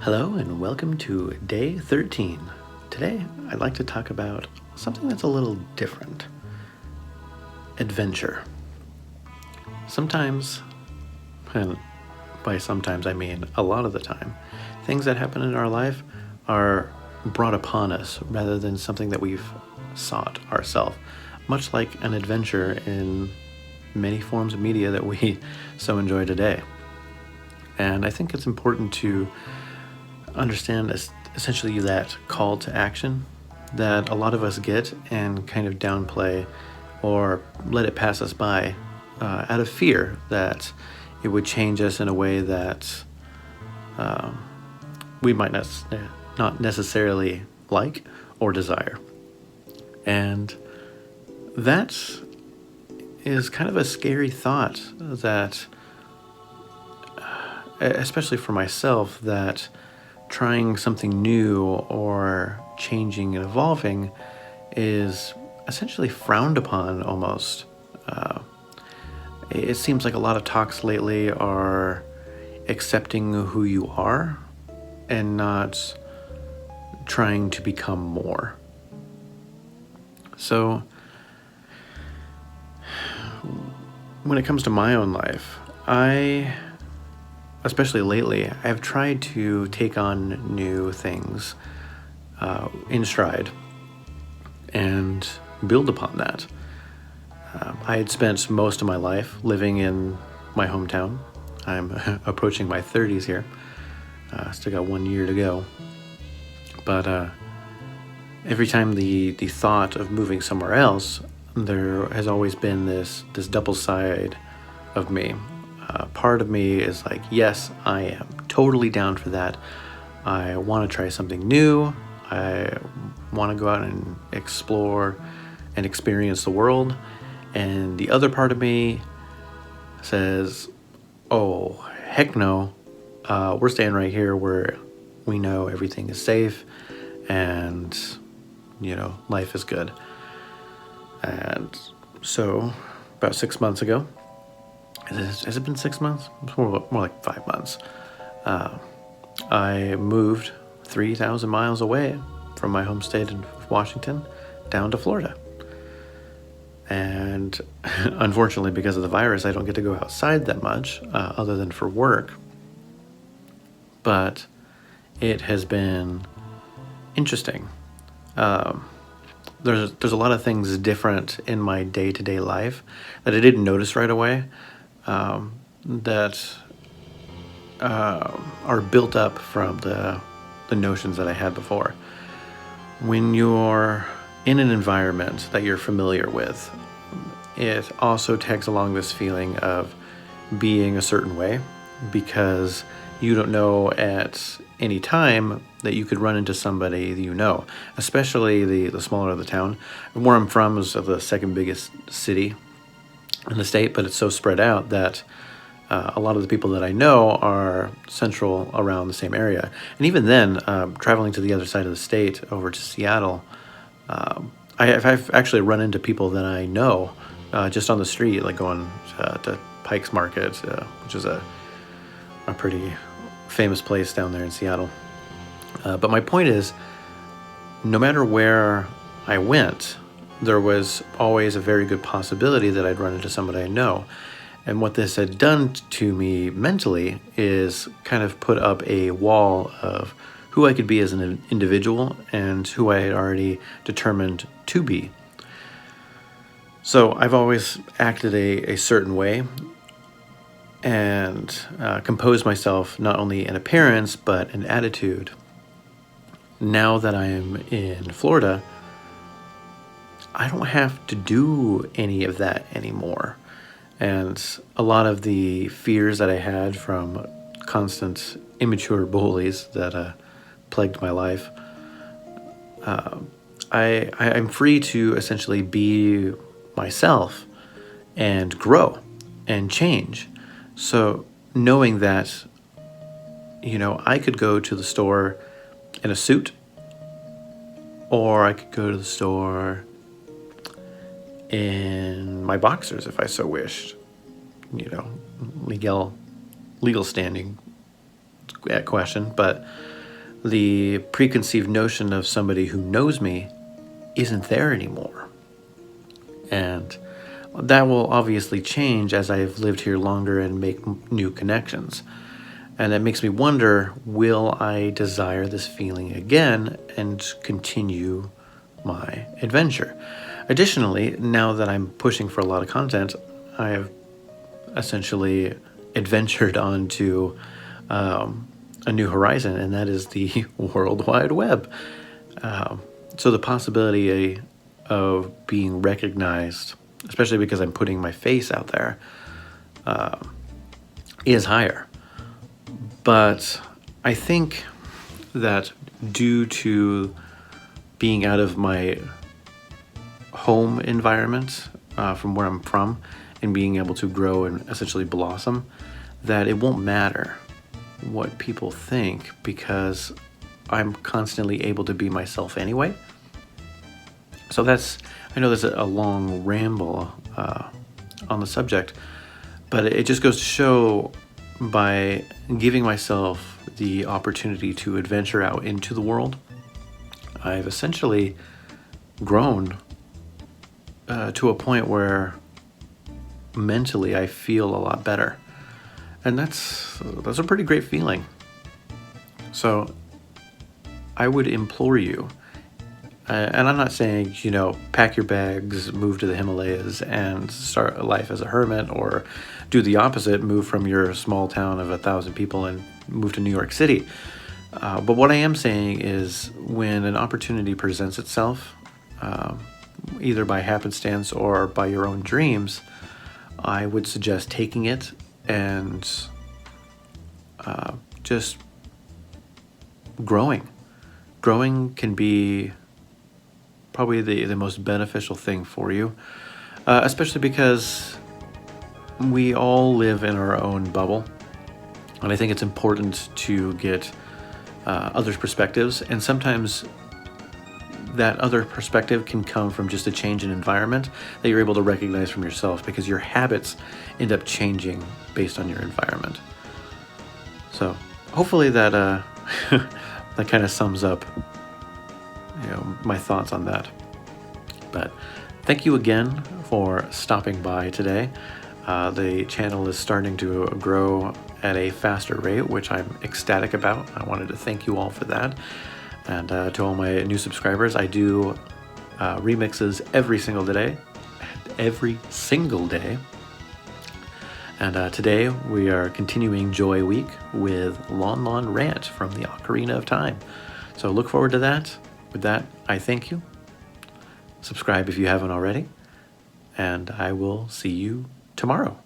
Hello and welcome to day 13. Today, I'd like to talk about something that's a little different: adventure. Sometimes, and by sometimes I mean a lot of the time, things that happen in our life are brought upon us rather than something that we've sought ourselves, much like an adventure in many forms of media that we so enjoy today. And I think it's important to understand essentially that call to action that a lot of us get and kind of downplay or let it pass us by out of fear that it would change us in a way that um, we might not necessarily like or desire. And that is kind of a scary thought that, especially for myself, that trying something new or changing and evolving is essentially frowned upon almost. Uh, it seems like a lot of talks lately are accepting who you are and not trying to become more. So, when it comes to my own life, especially lately, I've tried to take on new things in stride and build upon that. I had spent most of my life living in my hometown. I'm approaching my 30s here. Still got 1 year to go. But every time the thought of moving somewhere else, there has always been this double side of me. Part of me is like, yes, I am totally down for that. I want to try something new. I want to go out and explore and experience the world. And the other part of me says, oh, heck no. We're staying right here where we know everything is safe and, life is good. And so about 6 months ago, has it been 6 months? It's more like 5 months. I moved 3,000 miles away from my home state of Washington down to Florida. And unfortunately, because of the virus, I don't get to go outside that much other than for work. But it has been interesting. There's a lot of things different in my day-to-day life that I didn't notice right away. That are built up from the notions that I had before. When you're in an environment that you're familiar with, it also tags along this feeling of being a certain way because you don't know at any time that you could run into somebody that you know, especially the smaller the town. Where I'm from is the second biggest city in the state, but it's so spread out that a lot of the people that I know are central around the same area. And even then, traveling to the other side of the state over to Seattle, I've actually run into people that I know just on the street, like going to Pike's Market, which is a pretty famous place down there in Seattle. But my point is, no matter where I went, there was always a very good possibility that I'd run into somebody I know. And what this had done to me mentally is kind of put up a wall of who I could be as an individual and who I had already determined to be. So I've always acted a certain way and composed myself not only in appearance but in attitude. Now that I am in Florida, I don't have to do any of that anymore. And a lot of the fears that I had from constant immature bullies that plagued my life, I'm free to essentially be myself and grow and change. So knowing that, I could go to the store in a suit, or I could go to the store in my boxers if I so wished. Legal standing question, but the preconceived notion of somebody who knows me isn't there anymore. And that will obviously change as I've lived here longer and make new connections. And it makes me wonder, will I desire this feeling again and continue my adventure? Additionally, now that I'm pushing for a lot of content, I have essentially adventured onto a new horizon, and that is the World Wide Web. So the possibility of being recognized, especially because I'm putting my face out there, is higher. But I think that due to being out of my home environment, from where I'm from, and being able to grow and essentially blossom, that it won't matter what people think, because I'm constantly able to be myself anyway. So I know there's a long ramble on the subject, but it just goes to show, by giving myself the opportunity to adventure out into the world, I've essentially grown to a point where mentally I feel a lot better. And that's a pretty great feeling. So I would implore you, and I'm not saying, pack your bags, move to the Himalayas and start a life as a hermit, or do the opposite, move from your small town of 1,000 people and move to New York City. But what I am saying is, when an opportunity presents itself, either by happenstance or by your own dreams, I would suggest taking it and just growing. Growing can be probably the most beneficial thing for you, especially because we all live in our own bubble. And I think it's important to get others' perspectives. And sometimes that other perspective can come from just a change in environment that you're able to recognize from yourself, because your habits end up changing based on your environment. So hopefully that that kind of sums up my thoughts on that. But thank you again for stopping by today. The channel is starting to grow at a faster rate, which I'm ecstatic about. I wanted to thank you all for that. And to all my new subscribers, I do remixes every single day. And today we are continuing Joy Week with Lon Lon Ranch from the Ocarina of Time. So look forward to that. With that, I thank you. Subscribe if you haven't already. And I will see you tomorrow.